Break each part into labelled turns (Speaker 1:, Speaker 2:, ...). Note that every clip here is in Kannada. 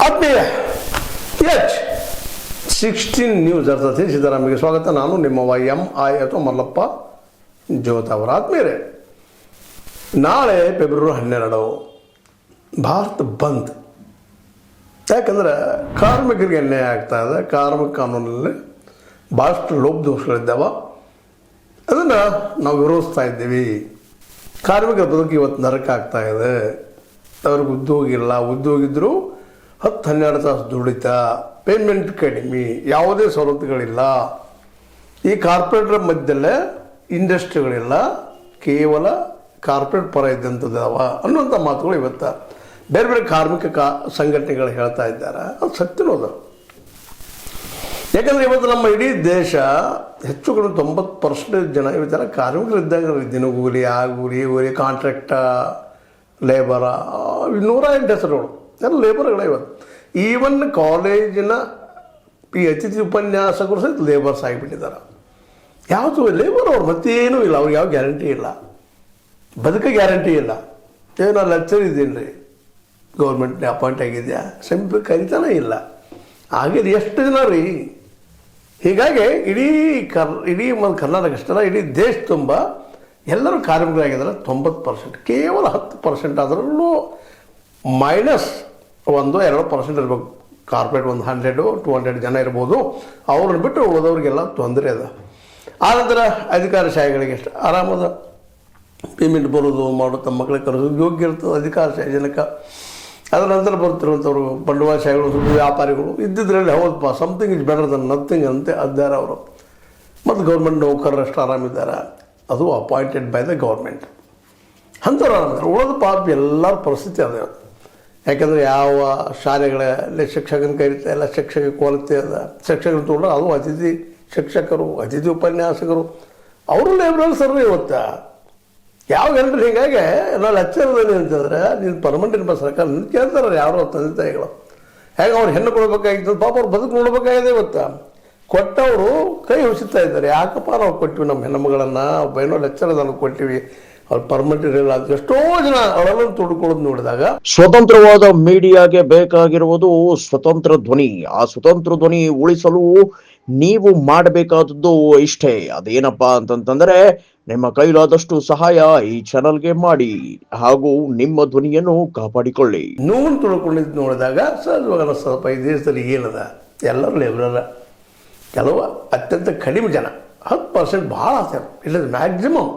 Speaker 1: ಆತ್ಮೀಯ ಎಚ್ 16 ನ್ಯೂಸ್ ಅರ್ಥಾತ್ ಸಿದ್ದರಾಮಯ್ಯ ಸ್ವಾಗತ. ನಾನು ನಿಮ್ಮ YMI ಅಥವಾ ಮಲ್ಲಪ್ಪ ಜೋತ್ ಅವರ ಆತ್ಮೀಯರೇ. ನಾಳೆ ಫೆಬ್ರವರಿ 12 ಭಾರತ ಬಂದ್. ಯಾಕಂದರೆ ಕಾರ್ಮಿಕರಿಗೆ ಅನ್ಯಾಯ ಆಗ್ತಾ ಇದೆ. ಕಾರ್ಮಿಕ ಕಾನೂನಲ್ಲಿ ಭಾಳಷ್ಟು ಲೋಪದೋಷಗಳಿದ್ದಾವೆ. ಅದನ್ನು ನಾವು ವಿರೋಧಿಸ್ತಾ ಇದ್ದೀವಿ. ಕಾರ್ಮಿಕರ ಬದುಕು ಇವತ್ತು ನರಕ ಆಗ್ತಾ ಇದೆ. ಅವ್ರಿಗೆ ಉದ್ಯೋಗ ಇಲ್ಲ, ಉದ್ಯೋಗ ಇದ್ದರೂ 10-12 ತಾಸು ದುಡಿತ, ಪೇಮೆಂಟ್ ಕಡಿಮೆ, ಯಾವುದೇ ಸವಲತ್ತುಗಳಿಲ್ಲ. ಈ ಕಾರ್ಪೊರೇಟರ್ ಮಧ್ಯದಲ್ಲೇ ಇಂಡಸ್ಟ್ರಿಗಳಿಲ್ಲ, ಕೇವಲ ಕಾರ್ಪೊರೇಟ್ ಪರ ಇದ್ದಂಥದ್ದಾವ ಅನ್ನುವಂಥ ಮಾತುಗಳು ಇವತ್ತು ಬೇರೆ ಬೇರೆ ಕಾರ್ಮಿಕ ಸಂಘಟನೆಗಳು ಹೇಳ್ತಾ ಇದ್ದಾರೆ. ಅದು ಸತ್ಯನೋದು. ಯಾಕಂದರೆ ಇವತ್ತು ನಮ್ಮ ಇಡೀ ದೇಶ ಹೆಚ್ಚು ಕಡಿಮೆ 90% ಜನ ಇವತ್ತೆಲ್ಲ ಕಾರ್ಮಿಕರಿದ್ದಾಗ ದಿನಗೂಲಿ, ಕೂಲಿ, ಕಾಂಟ್ರಾಕ್ಟ ಲೇಬರ, 108 ಹೆಸರುಗಳು ಎಲ್ಲ ಲೇಬರ್ಗಳೇ ಇವತ್ತು. ಈವನ್ ಕಾಲೇಜಿನ ಈ ಅತಿಥಿ ಉಪನ್ಯಾಸಕರು ಸಹಿತ ಲೇಬರ್ಸ್ ಆಗಿಬಿಟ್ಟಿದ್ದಾರೆ. ಯಾವುದು ಲೇಬರ್ ಅವ್ರು ಮತ್ತೇನೂ ಇಲ್ಲ. ಅವ್ರಿಗೆ ಯಾವ ಗ್ಯಾರಂಟಿ ಇಲ್ಲ, ಬದುಕ ಗ್ಯಾರಂಟಿ ಇಲ್ಲ. ಏನೋ ಲೆಕ್ಚರ್ ಇದ್ದೀನಿ ರೀ, ಗೌರ್ಮೆಂಟ್ನೇ ಅಪಾಯಿಂಟ್ ಆಗಿದೆಯಾ, ಸಿಂಪಲ್ ಕರಿತಾನೆ ಇಲ್ಲ. ಹಾಗೆ ಎಷ್ಟು ಜನ ರೀ. ಹೀಗಾಗಿ ಇಡೀ ಕರ್ನಾಟಕ ಅಷ್ಟಲ್ಲ, ಇಡೀ ದೇಶ ತುಂಬ ಎಲ್ಲರೂ ಕಾರ್ಮಿಕರಾಗಿದ್ದಾರೆ. 90%, ಕೇವಲ 10% ಅದರಲ್ಲೂ -1-2% ಇರ್ಬೇಕು. ಕಾರ್ಪೊರೇಟ್ 100-200 ಜನ ಇರ್ಬೋದು. ಅವ್ರನ್ನ ಬಿಟ್ಟು ಉಳಿದವ್ರಿಗೆಲ್ಲ ತೊಂದರೆ ಅದ. ಆನಂತರ ಅಧಿಕಾರಶಾಹಿಗಳಿಗೆ ಎಷ್ಟು ಆರಾಮದ ಪೇಮೆಂಟ್ ಬರೋದು, ಮಾಡೋ ತಮ್ಮ ಮಕ್ಕಳಿಗೆ ಕರೆಸೋದು ಯೋಗ್ಯ ಇರ್ತದೆ ಅಧಿಕಾರಶಾಹಿ ಜನಕ್ಕೆ. ಅದರ ನಂತರ ಬರ್ತಿರುವಂಥವ್ರು ಬಂಡವಾಳಶಾಹಿಗಳು, ವ್ಯಾಪಾರಿಗಳು ಇದ್ದಿದ್ರಲ್ಲಿ ಹೌದಪ್ಪ something is better than nothing ಅಂತೆ ಅದ್ದಾರೆ ಅವರು. ಮತ್ತು ಗೌರ್ಮೆಂಟ್ ನೌಕರರಷ್ಟು ಆರಾಮಿದ್ದಾರೆ. ಅದು ಅಪಾಯಿಂಟೆಡ್ ಬೈ ದ ಗೌರ್ಮೆಂಟ್. ಅಂಥವ್ರು ಆರಾಮಿದ್ದಾರೆ. ಉಳಿದ ಪಾಪ ಎಲ್ಲರ ಪರಿಸ್ಥಿತಿ ಅದೇ. ಯಾಕಂದರೆ ಯಾವ ಶಾಲೆಗಳಲ್ಲಿ ಶಿಕ್ಷಕನ ಕರೀತಾ ಇಲ್ಲ, ಶಿಕ್ಷಕ ಕೊರತೆ ಅದ. ಶಿಕ್ಷಕರು ತೊಗೊಂಡ್ರೆ ಅದು ಅತಿಥಿ ಶಿಕ್ಷಕರು, ಅತಿಥಿ ಉಪನ್ಯಾಸಕರು, ಅವರು ಲೇಬರಲ್ ಸರ್ವೆ ಇವತ್ತು ಯಾವ ಗಂಟೆ. ಹೀಗಾಗಿ ನಾವು ಲೆಕ್ಚರ್ದಲ್ಲಿ ಅಂತಂದರೆ ನೀನು ಪರ್ಮನೆಂಟ್ ಸರ್ಕಾರ ನಿಂತು ಕೇಳ್ತಾರೆ ಯಾರೋ ತಂದೆ ತಾಯಿಗಳು. ಹೇಗೆ ಅವ್ರು ಹೆಣ್ಣು ಕೊಡಬೇಕಾಗಿತ್ತು, ಪಾಪ ಅವ್ರು ಬದುಕು ನೋಡಬೇಕಾಗಿದೆ. ಇವತ್ತು ಕೊಟ್ಟವರು ಕೈ ಹುಸಿತಾ ಇದ್ದಾರೆ. ಯಾಕಪ್ಪ ನಾವು ಕೊಟ್ಟಿವಿ ನಮ್ಮ ಹೆಣ್ಣುಮಗಳನ್ನು, ಏನೋ ಲೆಕ್ಚರ್ ಅದನ್ನು ಕೊಟ್ಟಿವಿ, ಅವ್ರು ಪರ್ಮನೆಂಟ್ ಇರಲ್ಲ ಅಂತ ಎಷ್ಟೋ ಜನ ಅವರೆಲ್ಲ ತುಡುಕೊಳ್ಳೋದು ನೋಡಿದಾಗ.
Speaker 2: ಸ್ವತಂತ್ರವಾದ ಮೀಡಿಯಾಗೆ ಬೇಕಾಗಿರುವುದು ಸ್ವತಂತ್ರ ಧ್ವನಿ. ಆ ಸ್ವತಂತ್ರ ಧ್ವನಿ ಉಳಿಸಲು ನೀವು ಮಾಡಬೇಕಾದದ್ದು ಇಷ್ಟೇ. ಅದೇನಪ್ಪಾ ಅಂತಂತಂದ್ರೆ ನಿಮ್ಮ ಕೈಲಾದಷ್ಟು ಸಹಾಯ ಈ ಚಾನಲ್ಗೆ ಮಾಡಿ ಹಾಗೂ ನಿಮ್ಮ ಧ್ವನಿಯನ್ನು ಕಾಪಾಡಿಕೊಳ್ಳಿ.
Speaker 1: ನೋವನ್ನು ತುಳ್ಕೊಂಡಿದ್ದು ನೋಡಿದಾಗ ಸಹಜವಾಗ ಸ್ವಲ್ಪ ಈ ದೇಶದಲ್ಲಿ ಏನದ, ಎಲ್ಲರೂ ಲೇಬರಲ್ಲ. ಕೆಲವು ಅತ್ಯಂತ ಕಡಿಮೆ ಜನ 10% ಭಾಳ ಆಗ್ತಾರೆ, ಇಲ್ಲ ಮ್ಯಾಕ್ಸಿಮಮ್.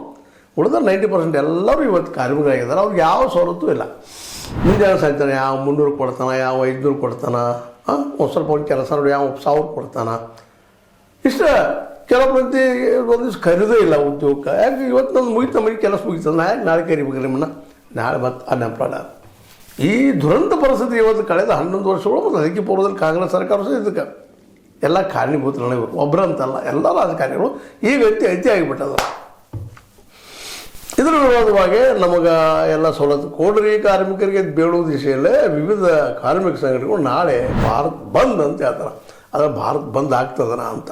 Speaker 1: ಉಳಿದ 90% ಎಲ್ಲರೂ ಇವತ್ತು ಕಾರ್ಮಿಕರಾಗಿದ್ದಾರೆ. ಅವ್ರಿಗೆ ಯಾವ ಸವಲತ್ತು ಇಲ್ಲ. ಮುಂಜಾನೆ ಸಾಯ್ತಾನೆ, ಯಾವ 300 ಕೊಡ್ತಾನೆ, ಯಾವ 500 ಕೊಡ್ತಾನೆ, ಒಂದು ಸ್ವಲ್ಪ ಒಂದು ಕೆಲಸ ನೋಡಿ ಯಾವ 1000 ಕೊಡ್ತಾನೆ. ಇಷ್ಟ ಕೆಲವು ಮಂದಿ ಒಂದು ದಿವ್ಸ ಕರೀದೇ ಇಲ್ಲ ಉದ್ಯೋಗಕ್ಕೆ. ಯಾಕೆ ಇವತ್ತು ನಾನು ಮುಗಿತ ಮನೆ ಕೆಲಸ ಮುಗಿತದೆ, ನಾಳೆ ಕರಿಬೇಕು ನಿಮ್ಮನ್ನ, ನಾಳೆ ಮತ್ತು ಅನ್ಎಂಪ್ಲಾಯ್ಡ್. ಈ ದುರಂತ ಪರಿಸ್ಥಿತಿ ಇವತ್ತು ಕಳೆದ 11 ವರ್ಷಗಳು ಮತ್ತು ಅದಕ್ಕೆ ಪೂರ್ವದಲ್ಲಿ ಕಾಂಗ್ರೆಸ್ ಸರ್ಕಾರ ಸಹ ಇದಕ್ಕೆ ಎಲ್ಲ ಕಾರಣೀಭೂತರು. ಇವರು ಒಬ್ಬರಂತಲ್ಲ, ಎಲ್ಲ ರಾಜಕಾರಣಿಗಳು ಈಗ ಅತಿ ಆಗಿಬಿಟ್ಟದ. ಇದರ ವಿರೋಧವಾಗಿ ನಮಗೆ ಎಲ್ಲ ಸವಲತ್ತು ಕೊಡ್ರಿ ಕಾರ್ಮಿಕರಿಗೆ ಬೇಡುವ ದಿಶೆಯಲ್ಲೇ ವಿವಿಧ ಕಾರ್ಮಿಕ ಸಂಘಟನೆಗಳು ನಾಳೆ ಭಾರತ್ ಬಂದ್ ಅಂತ ಹೇಳ್ತಾರೆ. ಆದರೆ ಭಾರತ್ ಬಂದ್ ಆಗ್ತದನ ಅಂತ.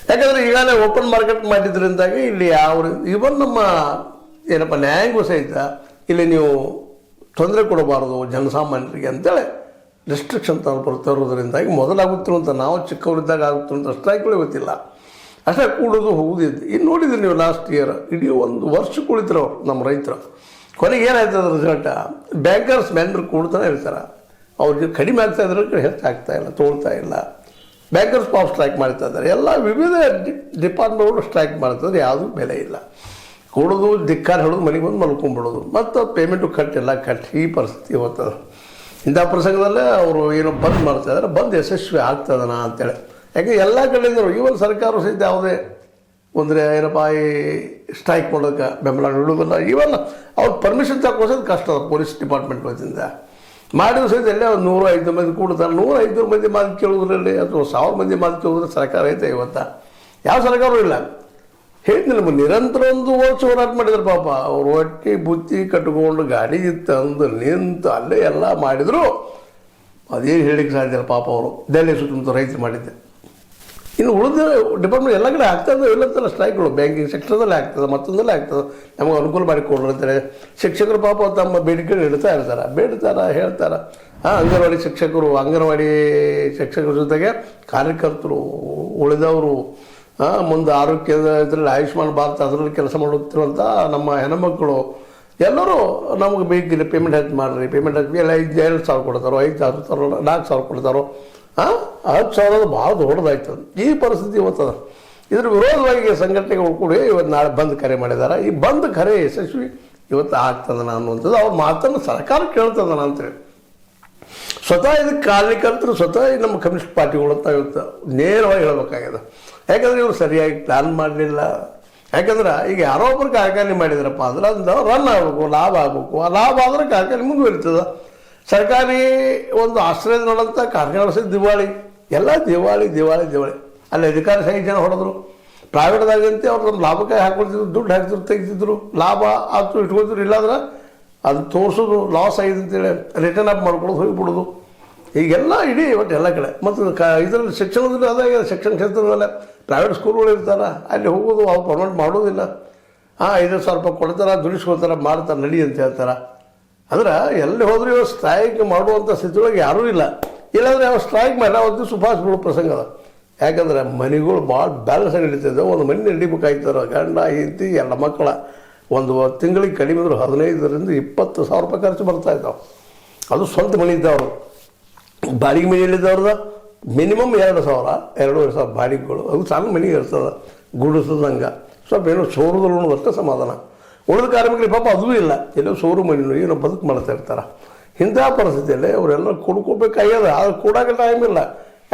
Speaker 1: ಯಾಕಂದರೆ ಈಗಾಗಲೇ ಓಪನ್ ಮಾರ್ಕೆಟ್ ಮಾಡಿದ್ರಿಂದಾಗಿ ಇಲ್ಲಿ ಯಾವ ಇವನ್ ನಮ್ಮ ಏನಪ್ಪ ನ್ಯಾಯಾಂಗ ಸಹಿತ ಇಲ್ಲಿ ನೀವು ತೊಂದರೆ ಕೊಡಬಾರ್ದು ಜನಸಾಮಾನ್ಯರಿಗೆ ಅಂತೇಳಿ ರೆಸ್ಟ್ರಿಕ್ಷನ್ ತರೋದ್ರಿಂದಾಗಿ ಮೊದಲಾಗುತ್ತಿರುವಂಥ ನಾವು ಚಿಕ್ಕವರಿದ್ದಾಗ ಆಗುತ್ತಿರುವಂಥ ಸ್ಟ್ರೈಕ್ಗಳು ಇವತ್ತಿಲ್ಲ. ಅಷ್ಟೇ ಕೂಡೋದು ಹೋಗೋದಿದ್ದು. ಇನ್ನು ನೋಡಿದ್ರಿ ನೀವು ಲಾಸ್ಟ್ ಇಯರ್ ಇಡೀ 1 ವರ್ಷ ಕುಳಿತರು ಅವ್ರು ನಮ್ಮ ರೈತರು. ಕೊನೆಗೆ ಏನಾಯ್ತದ ರಿಸಲ್ಟ? ಬ್ಯಾಂಕರ್ಸ್ ಮ್ಯಾನೇಜರ್ ಕೂಡ್ತಾನೆ ಇರ್ತಾರೆ. ಅವ್ರಿಗೆ ಕಡಿಮೆ ಆಗ್ತಾ ಇದ್ರೆ ಹೆಚ್ಚಾಗ್ತಾ ಇಲ್ಲ, ತೋಳ್ತಾ ಇಲ್ಲ. ಬ್ಯಾಂಕರ್ಸ್ ಪಾಪ್ ಸ್ಟ್ರೈಕ್ ಮಾಡ್ತಾ ಇದ್ದಾರೆ. ಎಲ್ಲ ವಿವಿಧ ಡಿಪಾರ್ಟ್ಮೆಂಟ್ಗಳು ಸ್ಟ್ರೈಕ್ ಮಾಡ್ತಿದ್ರೆ ಯಾವುದೂ ಬೆಲೆ ಇಲ್ಲ. ಕೂಡೋದು ಧಿಕ್ಕಾರ ಹೇಳೋದು, ಮನೆಗೆ ಬಂದು ಮಲ್ಕೊಂಡ್ಬಿಡೋದು, ಮತ್ತು ಪೇಮೆಂಟು ಕಟ್ಟಿಲ್ಲ ಈ ಪರಿಸ್ಥಿತಿ ಹೋಗ್ತದೆ. ಇಂಥ ಪ್ರಸಂಗದಲ್ಲೇ ಅವರು ಏನೋ ಬಂದ್ ಮಾಡ್ತಾಯಿದ್ದಾರೆ. ಬಂದ್ ಯಶಸ್ವಿ ಆಗ್ತದನ ಅಂತೇಳಿ. ಯಾಕೆ ಎಲ್ಲ ಕಡೆಯಿಂದ ಈವನ್ ಸರ್ಕಾರ ಸಹಿತ ಯಾವುದೇ ಅಂದರೆ ಏನಪ್ಪ ಈ ಸ್ಟ್ರೈಕ್ ಮಾಡೋಕ್ಕೆ ಬೆಂಬಲ ನೀಡೋದಿಲ್ಲ. ಈವನ್ ಅವ್ರು ಪರ್ಮಿಷನ್ ತಗೋಸೋದು ಕಷ್ಟ ಅದ. ಪೊಲೀಸ್ ಡಿಪಾರ್ಟ್ಮೆಂಟ್ ವತಿಯಿಂದ ಮಾಡಿದ್ರು ಸಹಿತ ಎಲ್ಲೇ 100-500 ಮಂದಿ ಕೂಡ್ತಾರೆ. 100-500 ಮಂದಿ ಮಾತು ಕೇಳೋದ್ರಲ್ಲಿ ಅಥವಾ 1000 ಮಂದಿ ಮಾತು ಕೇಳೋದ್ರೆ ಸರ್ಕಾರ ಐತೆ ಇವತ್ತು? ಯಾವ ಸರ್ಕಾರವೂ ಇಲ್ಲ. ಹೇಳಿದ್ನಿ ನಮಗೆ ನಿರಂತರ 1 ವರ್ಷ ಹೋರಾಟ ಮಾಡಿದ್ರು. ಪಾಪ ಅವ್ರು ಹೊಟ್ಟೆ ಬುತ್ತಿ ಕಟ್ಕೊಂಡು ಗಾಡಿ ತಂದು ನಿಂತು ಅಲ್ಲೇ ಎಲ್ಲ ಮಾಡಿದ್ರು. ಅದೇನು ಹೇಳಿಕ್ಕೆ ಸಾಧ್ಯ ಇಲ್ಲ. ಪಾಪ ಅವರು ದೆಹಲಿ ಸುತ್ತಮುತ್ತ ರೈತರು ಮಾಡಿದ್ದೆ. ಇನ್ನು ಉಳಿದ ಡಿಪಾರ್ಟ್ಮೆಂಟ್ ಎಲ್ಲ ಕಡೆ ಆಗ್ತದೆ ಇಲ್ಲಂತಲ್ಲ ಸ್ಟ್ರೈಕ್ಗಳು, ಬ್ಯಾಂಕಿಂಗ್ ಸೆಕ್ಟರ್ದಲ್ಲೇ ಆಗ್ತದೆ, ಮತ್ತೊಂದಲ್ಲೇ ಆಗ್ತದೆ, ನಮಗೆ ಅನುಕೂಲ ಮಾಡಿಕೊಡ್ರಿ ಅಂತಾರೆ. ಶಿಕ್ಷಕರು ಪಾಪ ತಮ್ಮ ಬೇಡಿಕೆ ಬೇಡ್ತಾರೆ ಹೇಳ್ತಾರೆ. ಅಂಗನವಾಡಿ ಶಿಕ್ಷಕರ ಜೊತೆಗೆ ಕಾರ್ಯಕರ್ತರು, ಉಳಿದವರು, ಮುಂದೆ ಆರೋಗ್ಯದ ಇದರಲ್ಲಿ ಆಯುಷ್ಮಾನ್ ಭಾರತ ಅದರಲ್ಲಿ ಕೆಲಸ ಮಾಡುತ್ತಿರುವಂಥ ನಮ್ಮ ಹೆಣ್ಮಕ್ಕಳು ಎಲ್ಲರೂ ನಮಗೆ ಬೇಕಿಲ್ಲ, ಪೇಮೆಂಟ್ ಹೆಚ್ಚು ಮಾಡಿರಿ, ಪೇಮೆಂಟ್ ಹೆಚ್ಚು ಎಲ್ಲ 2,000 ಕೊಡ್ತಾರೋ, 5,000 4,000 ಕೊಡ್ತಾರೋ. 10,000 ಭಾಳ ದೊಡ್ಡದಾಯ್ತದೆ. ಈ ಪರಿಸ್ಥಿತಿ ಇವತ್ತದ. ಇದ್ರ ವಿರೋಧವಾಗಿ ಸಂಘಟನೆಗಳು ಕೂಡ ಇವತ್ತು ನಾಳೆ ಬಂದ್ ಕರೆ ಮಾಡಿದ್ದಾರೆ. ಈ ಬಂದ್ ಕರೆ ಯಶಸ್ವಿ ಇವತ್ತು ಆಗ್ತದನ ಅನ್ನುವಂಥದ್ದು ಅವ್ರ ಮಾತನ್ನು ಸರ್ಕಾರ ಕೇಳ್ತದನ ಅಂತೇಳಿ ಸ್ವತಃ ಇದಕ್ಕೆ ಕಾರ್ಯಕರ್ತರು, ಸ್ವತಃ ನಮ್ಮ ಕಮ್ಯುನಿಸ್ಟ್ ಪಾರ್ಟಿಗಳು ಅಂತ ಇವತ್ತು ನೇರವಾಗಿ ಹೇಳಬೇಕಾಗ್ಯದ. ಯಾಕಂದರೆ ಇವರು ಸರಿಯಾಗಿ ಪ್ಲ್ಯಾನ್ ಮಾಡಲಿಲ್ಲ. ಯಾಕಂದ್ರೆ ಈಗ ಯಾರೋ ಒಬ್ಬರು ಕಾರ್ಖಾನೆ ಮಾಡಿದ್ರಪ್ಪ ಅಂದ್ರೆ ಅದನ್ನ ರನ್ ಆಗಬೇಕು, ಲಾಭ ಆಗಬೇಕು. ಆ ಲಾಭ ಆದರೆ ಕಾರ್ಖಾನೆ ಮುಂದುವರಿತದೆ. ಸರ್ಕಾರಿ ಒಂದು ಆಶ್ರಯದೊಳಂತ ಕಾರ್ಖಾನೆ ನಡೆಸಿದ ದಿವಾಳಿ, ಎಲ್ಲ ದಿವಾಳಿ. ಅಲ್ಲಿ ಅಧಿಕಾರಿ 5 ಜನ ಹೊಡೆದ್ರು. ಪ್ರೈವೇಟ್ದಾಗಂತೆ ಅವ್ರು ನಮ್ಮ ಲಾಭಕ್ಕೆ ಹಾಕೊಳ್ತಿದ್ರು, ದುಡ್ಡು ಹಾಕ್ತಿದ್ರು, ತೆಗಿತಿದ್ರು, ಲಾಭ ಆಗ್ತು ಇಟ್ಕೊಳ್ತಿದ್ರು. ಇಲ್ಲಾಂದ್ರೆ ಅದು ತೋರಿಸೋದು ಲಾಸ್ ಆಗಿದೆ ಅಂತೇಳಿ ರಿಟರ್ನ್ ಅಪ್ ಮಾಡ್ಕೊಳ್ಳೋದು, ಹೋಗಿಬಿಡೋದು. ಈಗೆಲ್ಲ ಇಡೀ ಒಟ್ಟು ಎಲ್ಲ ಕಡೆ. ಮತ್ತು ಇದರಲ್ಲಿ ಶಿಕ್ಷಣದಲ್ಲಿ ಅದಾಗಿದೆ. ಶಿಕ್ಷಣ ಕ್ಷೇತ್ರದಲ್ಲೇ ಪ್ರೈವೇಟ್ ಸ್ಕೂಲ್ಗಳು ಇರ್ತಾರೆ, ಅಲ್ಲಿ ಹೋಗೋದು, ಅವ್ರು ಪರ್ಮೆಂಟ್ ಮಾಡೋದಿಲ್ಲ. 5,000 ರೂಪಾಯಿ ಕೊಡ್ತಾರೆ, ದುಡಿಸ್ಕೊಳ್ತಾರೆ, ಮಾಡ್ತಾರೆ, ನಡಿ ಅಂತ ಹೇಳ್ತಾರೆ. ಅಂದ್ರೆ ಎಲ್ಲಿ ಹೋದ್ರೂ ಇವಾಗ ಸ್ಟ್ರೈಕ್ ಮಾಡುವಂಥ ಸ್ಥಿತಿಯೊಳಗೆ ಯಾರೂ ಇಲ್ಲ. ಇಲ್ಲಾಂದರೆ ಯಾವ ಸ್ಟ್ರೈಕ್ ಮಾಡಿ ಅವತ್ತು ಸುಭಾಷ್ ಬೀಳೋ ಪ್ರಸಂಗ ಅದ. ಯಾಕಂದ್ರೆ ಮನೆಗಳು ಭಾಳ ಬ್ಯಾಲೆನ್ಸ್ ಆಗಿ ನಡೀತಿದ್ದೆ. ಒಂದು ಮನೆ ನಡಿಬೇಕಾಯ್ತಾರೆ, ಗಂಡ ಹೆಂಡತಿ ಎಲ್ಲ ಮಕ್ಕಳ ಒಂದು ತಿಂಗಳಿಗೆ ಕಡಿಮೆ ಅಂದ್ರೆ 15,000 to 20,000 ರೂಪಾಯಿ ಖರ್ಚು ಬರ್ತಾಯಿದ್ದಾವೆ. ಅದು ಸ್ವಂತ ಮನೆ ಇದ್ದವರು. ಬಾಡಿಗೆ ಮನೆಯಲ್ಲಿದ್ದವ್ರದ ಮಿನಿಮಮ್ 2,000 ಬಾಡಿಗೆಗಳು. ಅದು ಸಣ್ಣ ಮನೆಗೆ ಇರ್ತದೆ, ಗುಡಿಸೋದಂಗೆ ಸ್ವಲ್ಪ ಏನೋ ಸೋರುದ್ರು ಅಷ್ಟೇ ಸಮಾಧಾನ. ಉಳಿದ ಕಾರ್ಮಿಕರಿಗೆ ಪಾಪ ಅದೂ ಇಲ್ಲ, ಎಲ್ಲೋ ಸೋರು ಮನೆಯೂ ಏನೋ ಬದುಕು ಮಾಡ್ತಾ ಇರ್ತಾರೆ. ಇಂಥ ಪರಿಸ್ಥಿತಿಯಲ್ಲಿ ಅವರೆಲ್ಲ ಕೊಡ್ಕೋಬೇಕಾಗ್ಯದ. ಅದು ಕೊಡೋಕೆ ಟೈಮ್ ಇಲ್ಲ.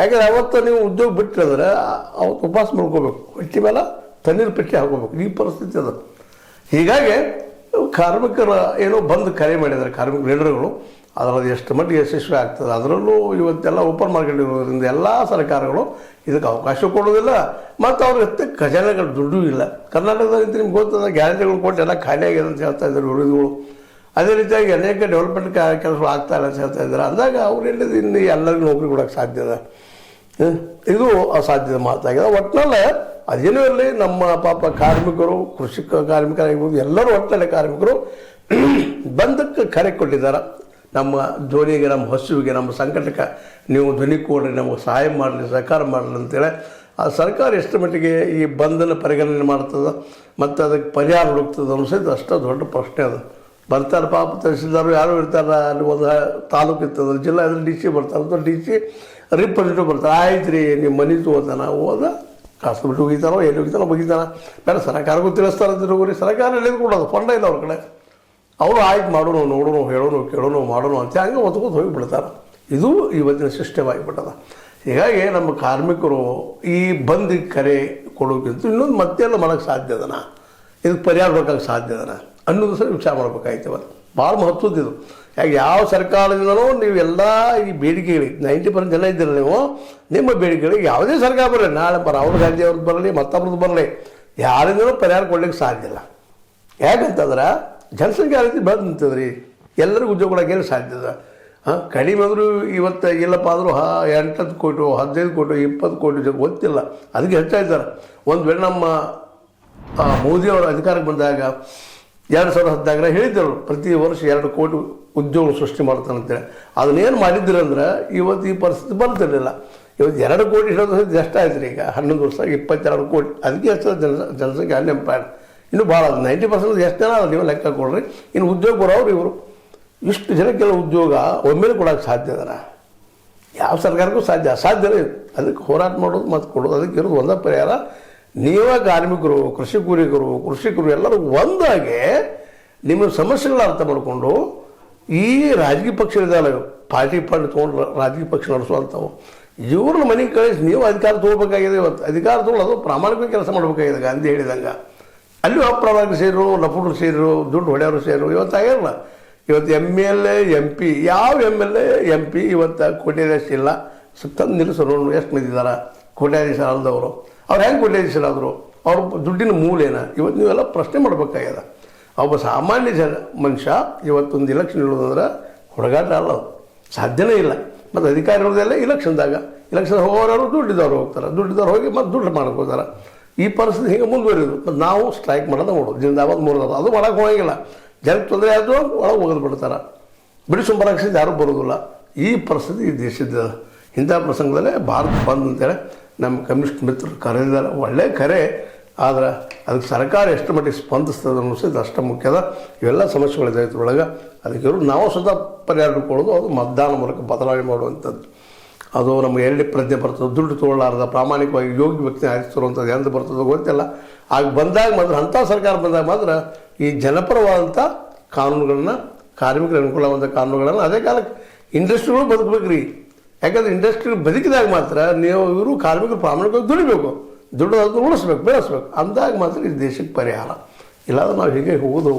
Speaker 1: ಯಾಕಂದ್ರೆ ಅವತ್ತು ನೀವು ಉದ್ಯೋಗ ಬಿಟ್ಟಿದ್ರೆ ಅವತ್ತು ಉಪವಾಸ ಮಾಡ್ಕೋಬೇಕು, ಹೊಟ್ಟೆ ಮೇಲೆ ತಣ್ಣೀರು ಪೆಟ್ಟಿ ಹಾಕೋಬೇಕು. ಈ ಪರಿಸ್ಥಿತಿ ಅದ. ಹೀಗಾಗಿ ಕಾರ್ಮಿಕರ ಏನೋ ಬಂದು ಕರೆ ಮಾಡಿದ್ದಾರೆ ಕಾರ್ಮಿಕ ಲೀಡರ್ಗಳು. ಅದರಲ್ಲಿ ಎಷ್ಟು ಮಟ್ಟಿಗೆ ಯಶಸ್ವಿ ಆಗ್ತದೆ. ಅದರಲ್ಲೂ ಇವತ್ತೆಲ್ಲ ಓಪನ್ ಮಾರ್ಕೆಟ್ ಇರೋದ್ರಿಂದ ಎಲ್ಲ ಸರ್ಕಾರಗಳು ಇದಕ್ಕೆ ಅವಕಾಶ ಕೊಡೋದಿಲ್ಲ. ಮತ್ತು ಅವ್ರಿಗೆ ಖಜಾನೆಗಳು ದುಡ್ಡು ಇಲ್ಲ. ಕರ್ನಾಟಕದಾಗ ನಿಮ್ಗೆ ಗೊತ್ತದ, ಗ್ಯಾರಂಟಿಗಳು ಕೊಟ್ಟು ಎಲ್ಲ ಖಾಲಿ ಆಗಿದೆ ಅಂತ ಹೇಳ್ತಾ ಇದ್ದಾರೆ ವಿರೋಧಿಗಳು. ಅದೇ ರೀತಿಯಾಗಿ ಅನೇಕ ಡೆವಲಪ್ಮೆಂಟ್ ಕೆಲಸಗಳು ಆಗ್ತಾ ಇಲ್ಲ ಅಂತ ಹೇಳ್ತಾ ಇದ್ದಾರೆ. ಅಂದಾಗ ಅವ್ರು ಹೇಳಿದ್ದು ಇನ್ನು ಎಲ್ಲರಿಗೂ ನೌಕರಿ ಕೊಡೋಕ್ಕೆ ಸಾಧ್ಯ ಇದೆ. ಇದು ಅಸಾಧ್ಯದ ಮಾತಾಗಿದೆ. ಒಟ್ಟಿನಲ್ಲೇ ಅದೇನೂ ಇರಲಿ, ನಮ್ಮ ಪಾಪ ಕಾರ್ಮಿಕರು, ಕೃಷಿ ಕಾರ್ಮಿಕರಾಗಿರ್ಬೋದು, ಎಲ್ಲರೂ ಒಟ್ಟಿನಲ್ಲಿ ಕಾರ್ಮಿಕರು ಬಂದಕ್ಕೆ ಕರೆ ಕೊಟ್ಟಿದ್ದಾರೆ. ನಮ್ಮ ಧ್ವನಿಗೆ, ನಮ್ಮ ಹಸುವಿಗೆ, ನಮ್ಮ ಸಂಕಟಕ್ಕೆ ನೀವು ಧ್ವನಿ ಕೊಡ್ರಿ, ನಮಗೆ ಸಹಾಯ ಮಾಡಲಿ, ಸಹಕಾರ ಮಾಡಲಿ ಅಂತೇಳಿ ಆ ಸರ್ಕಾರ ಎಷ್ಟು ಮಟ್ಟಿಗೆ ಈ ಬಂಧನ ಪರಿಗಣನೆ ಮಾಡ್ತದೆ ಮತ್ತು ಅದಕ್ಕೆ ಪರಿಹಾರ ಹುಡುಕ್ತದೆ ಅನಿಸಿದ್ದು ಅಷ್ಟೇ ದೊಡ್ಡ ಪ್ರಶ್ನೆ ಅದು. ಬರ್ತಾರೆ ಪಾಪ ತಹಸೀಲ್ದಾರು ಯಾರು ಇರ್ತಾರೆ, ಅಲ್ಲಿ ಒಂದು ತಾಲೂಕು ಇರ್ತದೆ, ಜಿಲ್ಲಾ ಇದ್ರೆ DC ಬರ್ತಾರೆ, ಅಥವಾ DC ರಿಪ್ರೆಸೆಂಟೇಟಿವ್ ಬರ್ತಾರೆ. ಆಯ್ತು ರೀ, ನಿಮ್ಮ ಮನೆ ಹೋದಾನ ಕಾಸು ಬಿಟ್ಟು ಹೋಗಿತಾನೋ ಎಲ್ಲಿ ಹೋಗಿತಾನೋ ಮುಗಿತಾನ, ಬೇರೆ ಸರ್ಕಾರಕ್ಕೂ ತಿಳಿಸ್ತಾರೆ ಅಂತ ಹೋಗ್ರಿ. ಸರ್ಕಾರ ಎಲ್ಲಿದು ಕೊಡೋದು, ಫಂಡ ಇಲ್ಲ ಅವ್ರ ಕಡೆ. ಅವರು ಆಯ್ತು ಮಾಡೋಣ, ನೋಡೋಣ, ಹೇಳೋಣ, ಕೇಳೋಣ, ಮಾಡೋಣ ಅಂತ ಹಂಗೆ ಒತ್ಕೊಂಡು ಹೋಗಿಬಿಡ್ತಾರೆ. ಇದು ಇವತ್ತಿನ ಸಿಸ್ಟಮ್ ಆಗಿಬಿಟ್ಟದ. ಹೀಗಾಗಿ ನಮ್ಮ ಕಾರ್ಮಿಕರು ಈ ಬಂದಿಗೆ ಕರೆ ಕೊಡೋಕ್ಕಿಂತ ಇನ್ನೊಂದು ಮತ್ತೆಲ್ಲ ಮಾಡೋಕ್ಕೆ ಸಾಧ್ಯ ಅದನ, ಇದಕ್ಕೆ ಪರಿಹಾರ ಬೇಕಾಗಿ ಸಾಧ್ಯ ಅದನ ಅನ್ನೋದು ಸಹ ವಿಚಾರ ಮಾಡ್ಬೇಕಾಯ್ತವ. ಭಾಳ ಮಹತ್ವದ್ದು. ಯಾಕೆ ಯಾವ ಸರ್ಕಾರದಿಂದಲೂ ನೀವೆಲ್ಲ ಈ ಬೇಡಿಕೆಗಳಿಗೆ 90% ಜನ ಇದ್ದೀರ ನೀವು, ನಿಮ್ಮ ಬೇಡಿಕೆಗಳಿಗೆ ಯಾವುದೇ ಸರ್ಕಾರ ಬರಲಿ, ನಾಳೆ ರಾಹುಲ್ ಗಾಂಧಿ ಅವ್ರದ್ದು ಬರಲಿ, ಮತ್ತೊಬ್ರದ್ದು ಬರಲಿ, ಯಾರಿಂದಲೂ ಪರಿಹಾರ ಕೊಡ್ಲಿಕ್ಕೆ ಸಾಧ್ಯ ಇಲ್ಲ. ಯಾಕಂತಂದ್ರೆ ಜನಸಂಖ್ಯೆ ಆ ರೀತಿ ಬೆಳೆದು ನಿಂತದ್ರಿ. ಎಲ್ಲರಿಗೂ ಉದ್ಯೋಗ ಕೊಡೋಕೆ ಸಾಧ್ಯ ಇದೆ. ಕಡಿಮೆ ಅಂದರೂ ಇವತ್ತು ಇಲ್ಲಪ್ಪ ಅಂದರೂ 8 ಕೋಟಿ, 15 ಕೋಟಿ, 20 ಕೋಟಿ ಜನ ಗೊತ್ತಿಲ್ಲ, ಅದಕ್ಕೆ ಹೆಚ್ಚಾಯ್ತಾರೆ. ಒಂದು ವೇಳೆ ನಮ್ಮ ಮೋದಿಯವರು ಅಧಿಕಾರಕ್ಕೆ ಬಂದಾಗ 2014 ಹೇಳಿದ್ದರು ಪ್ರತಿ ವರ್ಷ 2 ಕೋಟಿ ಉದ್ಯೋಗ ಸೃಷ್ಟಿ ಮಾಡ್ತಾನಂತೇಳಿ. ಅದನ್ನೇನು ಮಾಡಿದ್ರಂದ್ರೆ ಇವತ್ತು ಈ ಪರಿಸ್ಥಿತಿ ಬರ್ತಿರಲಿಲ್ಲ. ಇವತ್ತು 2 ಕೋಟಿ ಹೇಳೋದು ಎಷ್ಟಾಯ್ತು ರೀ? ಈಗ 11 ವರ್ಷ 22 ಕೋಟಿ. ಅದಕ್ಕೆ ಎಷ್ಟು ಜನಸಂಖ್ಯೆ ಅನ್ಎಂಪ್ಲಾಯ್ಡ್ ಇನ್ನೂ ಭಾಳ. 90% ಎಷ್ಟು ಜನ ನೀವು ಲೆಕ್ಕ ಕೊಡ್ರಿ. ಇನ್ನು ಉದ್ಯೋಗ ಬರೋರು ಇವರು. ಇಷ್ಟು ಜನಕ್ಕೆಲ್ಲ ಉದ್ಯೋಗ ಒಮ್ಮೆಲೆ ಕೊಡೋಕ್ಕೆ ಸಾಧ್ಯ ಅದರ? ಯಾವ ಸರ್ಕಾರಕ್ಕೂ ಅಸಾಧ್ಯನೇ. ಅದಕ್ಕೆ ಹೋರಾಟ ಮಾಡೋದು ಮತ್ತು ಕೊಡೋದು, ಅದಕ್ಕೆ ಇರೋದು ಒಂದೇ ಪರಿಹಾರ. ನೀವೇ ಕಾರ್ಮಿಕರು, ಕೃಷಿ ಕೂಲಿಕರು, ಕೃಷಿಕರು ಎಲ್ಲರೂ ಒಂದಾಗಿ ನಿಮ್ಮ ಸಮಸ್ಯೆಗಳ ಅರ್ಥ ಮಾಡಿಕೊಂಡು ಈ ರಾಜಕೀಯ ಪಕ್ಷಗಳಿದ್ದಾವೆ, ಪಾರ್ಟಿ ಫಂಡ್ ತೊಗೊಂಡು ರಾಜಕೀಯ ಪಕ್ಷ ನಡೆಸುವಂಥವು, ಇವ್ರನ್ನ ಮನೆಗೆ ಕಳಿಸಿ ನೀವು ಅಧಿಕಾರ ತೊಗೋಬೇಕಾಗಿದೆ. ಇವತ್ತು ಅಧಿಕಾರ ತೊಗೊಳ್ಳೋದು ಪ್ರಾಮಾಣಿಕವಾಗಿ ಕೆಲಸ ಮಾಡಬೇಕಾಗಿದೆ. ಗಾಂಧಿ ಹೇಳಿದಂಗೆ ಅಲ್ಲೂ ಅಪ್ರಾಮಾಣಿಕ ಸೇರು, ಲಫುಡ್ರು ಸೇರು, ದುಡ್ಡು ಹೊಡೆಯವರು ಸೇರು ಇವತ್ತು ಆಗಿರಲ್ಲ. ಇವತ್ತು MLA MP, ಯಾವ MLA MP ಇವತ್ತು ಕೋಟ್ಯಾಧೀಶ ಇಲ್ಲ. ತಂದು ನಿಲ್ಲಿಸೋರು ಎಷ್ಟು ಮಂದಿದ್ದಾರೆ ಕೋಟ್ಯಾಧೀಶ ಅಲ್ದವರು. ಅವ್ರು ಹೆಂಗೆ ಕೋಟ್ಯಾಧೀಶರಾದರು? ಅವ್ರ ದುಡ್ಡಿನ ಮೂಲ ಏನ? ಇವತ್ತು ನೀವೆಲ್ಲ ಪ್ರಶ್ನೆ ಮಾಡಬೇಕಾಗ್ಯದ. ಒಬ್ಬ ಸಾಮಾನ್ಯ ಮನುಷ್ಯ ಇವತ್ತೊಂದು ಎಲೆಕ್ಷನ್ ಇಡೋದಂದ್ರೆ ಹುಡುಗಾಟ ಅಲ್ಲ, ಸಾಧ್ಯನೇ ಇಲ್ಲ. ಮತ್ತು ಅಧಿಕಾರಿ ಇರೋದೆಲ್ಲ ಇಲೆಕ್ಷನ್ದಾಗ ಇಲೆಕ್ಷನ್ ಹೋಗೋರು ದುಡ್ಡಿದ್ದವ್ರು ಹೋಗ್ತಾರೆ ದುಡ್ಡಿದ್ದವ್ರು ಹೋಗಿ ಮತ್ತು ದುಡ್ಡು ಮಾಡ್ಕೋತಾರೆ ಈ ಪರಿಸ್ಥಿತಿ ಹೀಗೆ ಮುಂದುವರಿಯೋದು ಮತ್ತು ನಾವು ಸ್ಟ್ರೈಕ್ ಮಾಡೋದು ಮಾಡೋದು ಜಿಂದಾಬಾದ್ ಮೂರದಾಬಾದ್ ಅದು ಮಾಡೋಕ್ಕೆ ಹೋಗಿಲ್ಲ ಜನಕ್ಕೆ ತೊಂದರೆ ಆದರೂ ಒಳಗೆ ಹೋಗೋದು ಬಿಡ್ತಾರೆ ಬಿಡಿಸ್ಕೊಂಡು ಬರೋಕ್ಕೆ ಯಾರೂ ಬರೋದಿಲ್ಲ ಈ ಪರಿಸ್ಥಿತಿ ಈ ದೇಶದ ಇಂಥ ಪ್ರಸಂಗದಲ್ಲೇ ಭಾರತ ಬಂದ್ ಅಂತೇಳಿ ನಮ್ಮ ಕಮ್ಯುನಿಸ್ಟ್ ಮಿತ್ರರು ಕರೆದಿದ್ದಾರೆ ಒಳ್ಳೆಯ ಕರೆ ಆದ್ರೆ ಅದಕ್ಕೆ ಸರ್ಕಾರ ಎಷ್ಟು ಮಟ್ಟಿಗೆ ಸ್ಪಂದಿಸ್ತದೆ ಅನ್ನಿಸಿದ್ದು ಅಷ್ಟು ಮುಖ್ಯದ ಇವೆಲ್ಲ ಸಮಸ್ಯೆಗಳಿದೆ ಇದ್ರೊಳಗೆ ಅದಕ್ಕೆ ಇವರು ನಾವು ಸ್ವತಃ ಪರಿಹಾರ ಹುಡ್ಕೊಳ್ಳೋದು ಅದು ಮತದಾನ ಮೂಲಕ ಬದಲಾವಣೆ ಮಾಡುವಂಥದ್ದು ಅದು ನಮಗೆ ಎಲ್ಲಿ ಪ್ರಜ್ಞೆ ಬರ್ತದೆ ದುಡ್ಡು ತೊಗೊಳ್ಳಾರ್ದ ಪ್ರಾಮಾಣಿಕವಾಗಿ ಯೋಗ್ಯ ವ್ಯಕ್ತಿ ಆರಿಸ್ತಿರುವಂಥದ್ದು ಎಂದು ಬರ್ತದೋ ಗೊತ್ತಿಲ್ಲ ಆಗ ಬಂದಾಗ ಮಾತ್ರ ಅಂಥ ಸರ್ಕಾರ ಬಂದಾಗ ಮಾತ್ರ ಈ ಜನಪರವಾದಂಥ ಕಾನೂನುಗಳನ್ನ ಕಾರ್ಮಿಕರ ಅನುಕೂಲವಾದಂಥ ಕಾನೂನುಗಳನ್ನು ಅದೇ ಕಾಲಕ್ಕೆ ಇಂಡಸ್ಟ್ರಿಗಳು ಬದುಕಬೇಕು ರೀ ಯಾಕಂದರೆ ಇಂಡಸ್ಟ್ರಿ ಬದುಕಿದಾಗ ಮಾತ್ರ ನೀವು ಇವರು ಕಾರ್ಮಿಕರು ಪ್ರಾಮಾಣಿಕವಾಗಿ ದುಡಿಬೇಕು ದುಡ್ಡು ಅದನ್ನು ಉಳಿಸ್ಬೇಕು ಬೆಳೆಸ್ಬೇಕು ಅಂದಾಗ ಮಾತ್ರ ಈ ದೇಶಕ್ಕೆ ಪರಿಹಾರ ಇಲ್ಲಾಂದ್ರೆ ನಾವು ಹೀಗೆ ಹೋಗೋದು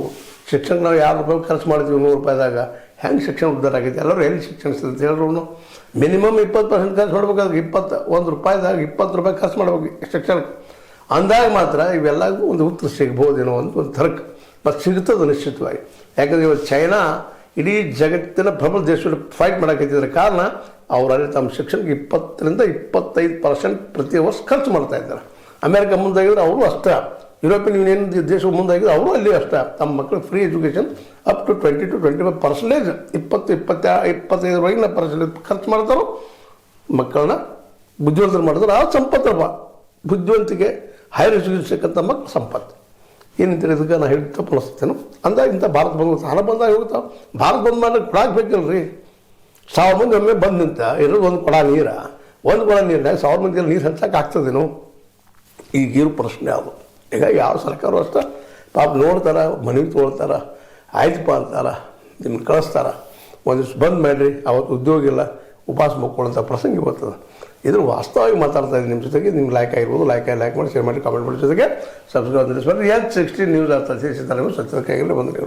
Speaker 1: ಶಿಕ್ಷಣಕ್ಕೆ ನಾವು 2 ರೂಪಾಯಿ ಖರ್ಚು ಮಾಡ್ತೀವಿ 100 ರೂಪಾಯಿದಾಗ ಹೆಂಗೆ ಶಿಕ್ಷಣ ಉದ್ಧಾರ ಆಗೈತೆ ಎಲ್ಲರೂ ಎಲ್ಲಿ ಶಿಕ್ಷಣ ಸಿಗುತ್ತೆ ಎಲ್ಲರೂ ಮಿನಿಮಮ್ 20% ಖರ್ಚು ಮಾಡ್ಬೇಕಾದ್ರೆ 1 ರೂಪಾಯಿದಾಗ 20 ರೂಪಾಯಿ ಖರ್ಚು ಮಾಡ್ಬೇಕು ಶಿಕ್ಷಣಕ್ಕೆ ಅಂದಾಗ ಮಾತ್ರ ಇವೆಲ್ಲಗೂ ಒಂದು ಉತ್ತರ ಸಿಗ್ಬೋದೇನೋ ಅಂತ ಒಂದು ತರ್ಕ ಮತ್ತು ಸಿಗುತ್ತದೆ ನಿಶ್ಚಿತವಾಗಿ ಯಾಕಂದರೆ ಇವತ್ತು ಚೈನಾ ಇಡೀ ಜಗತ್ತಿನ ಪ್ರಬಲ ದೇಶದಲ್ಲಿ ಫೈಟ್ ಮಾಡೋಕ್ಕಿದ್ದರೆ ಕಾರಣ ಅವರಲ್ಲಿ ತಮ್ಮ ಶಿಕ್ಷಣಕ್ಕೆ 20 ರಿಂದ 25% ಪ್ರತಿ ವರ್ಷ ಖರ್ಚು ಮಾಡ್ತಾ ಇದ್ದಾರೆ ಅಮೇರಿಕ ಮುಂದಾಗಿದ್ರೆ ಅವರು ಅಷ್ಟೇ ಯುರೋಪಿಯನ್ ಯೂನಿಯನ್ ದೇಶ ಮುಂದಾಗಿದ್ರೆ ಅವರು ಅಲ್ಲಿ ಅಷ್ಟೇ ತಮ್ಮ ಮಕ್ಕಳು free education up to 20 to 25% 25% ಖರ್ಚು ಮಾಡ್ತಾರೋ ಮಕ್ಕಳನ್ನ ಬುದ್ಧಿವಂತರು ಮಾಡಿದ್ರೆ ಆ ಸಂಪತ್ತಪ್ಪ ಬುದ್ಧಿವಂತಿಕೆ ಹೈಯರ್ ಎಜುಕೇಷನ್ ಸಿಕ್ಕಂಥ ಮಕ್ಕಳು ಸಂಪತ್ತು ಏನಂತೇಳಿ ಇದಕ್ಕೆ ನಾನು ಹೇಳಿ ತಪ್ಪು ಅನಿಸ್ತೇನೆ ಅಂದಾಗ ಇಂಥ ಭಾರತ ಬಂದು ಹಣ ಬಂದಾಗ ಹೋಗ್ತಾವೆ ಭಾರತ ಬಂದ ಮೇಲೆ ಕೊಡಾಕ್ಬೇಕಲ್ರಿ 1000 ಮಂದಿ ಒಮ್ಮೆ ಬಂದು ನಿಂತ ಇರೋದು ಒಂದು ಕೊಡ ನೀರು ಒಂದು ಕೊಡ ನೀರಿನಾಗ 1000 ಮಂದಿಯಲ್ಲಿ ನೀರು ಹಂಚಕ್ಕೆ ಆಗ್ತದೇನು ಈಗಿರೋ ಪ್ರಶ್ನೆ ಅದು ಈಗ ಯಾವ ಸರ್ಕಾರ ಅಷ್ಟೇ ಪಾಪ ನೋಡ್ತಾರೆ ಮನೆಗೆ ತೊಗೊಳ್ತಾರೆ ಆಯ್ತಪ್ಪ ಅಂತಾರೆ ನಿಮ್ಗೆ ಕಳಿಸ್ತಾರೆ ಒಂದಿವ್ಸ ಬಂದ್ ಮಾಡಿರಿ ಅವತ್ತು ಉದ್ಯೋಗ ಇಲ್ಲ ಉಪವಾಸ ಮಕ್ಕೊಳ್ಳೋಂಥ ಪ್ರಸಂಗ ಬರ್ತದೆ ಇದ್ರ ವಾಸ್ತವವಾಗಿ ಮಾತಾಡ್ತಾ ಇದ್ದೀನಿ ನಿಮ್ಮ ಜೊತೆಗೆ ನಿಮ್ಗೆ ಲೈಕ್ ಆಗಿರ್ಬೋದು ಲೈಕ್ ಮಾಡಿ ಶೇರ್ ಮಾಡಿ ಕಾಮೆಂಟ್ ಮಾಡಿ ಜೊತೆಗೆ ಸಬ್ಸ್ಕ್ರೈಬ್ ಮಾಡಿ H16 ನ್ಯೂಸ್ ಆಗ್ತದೆ ಸತ್ಯಕ್ಕೆ ಬಂದಿರಿ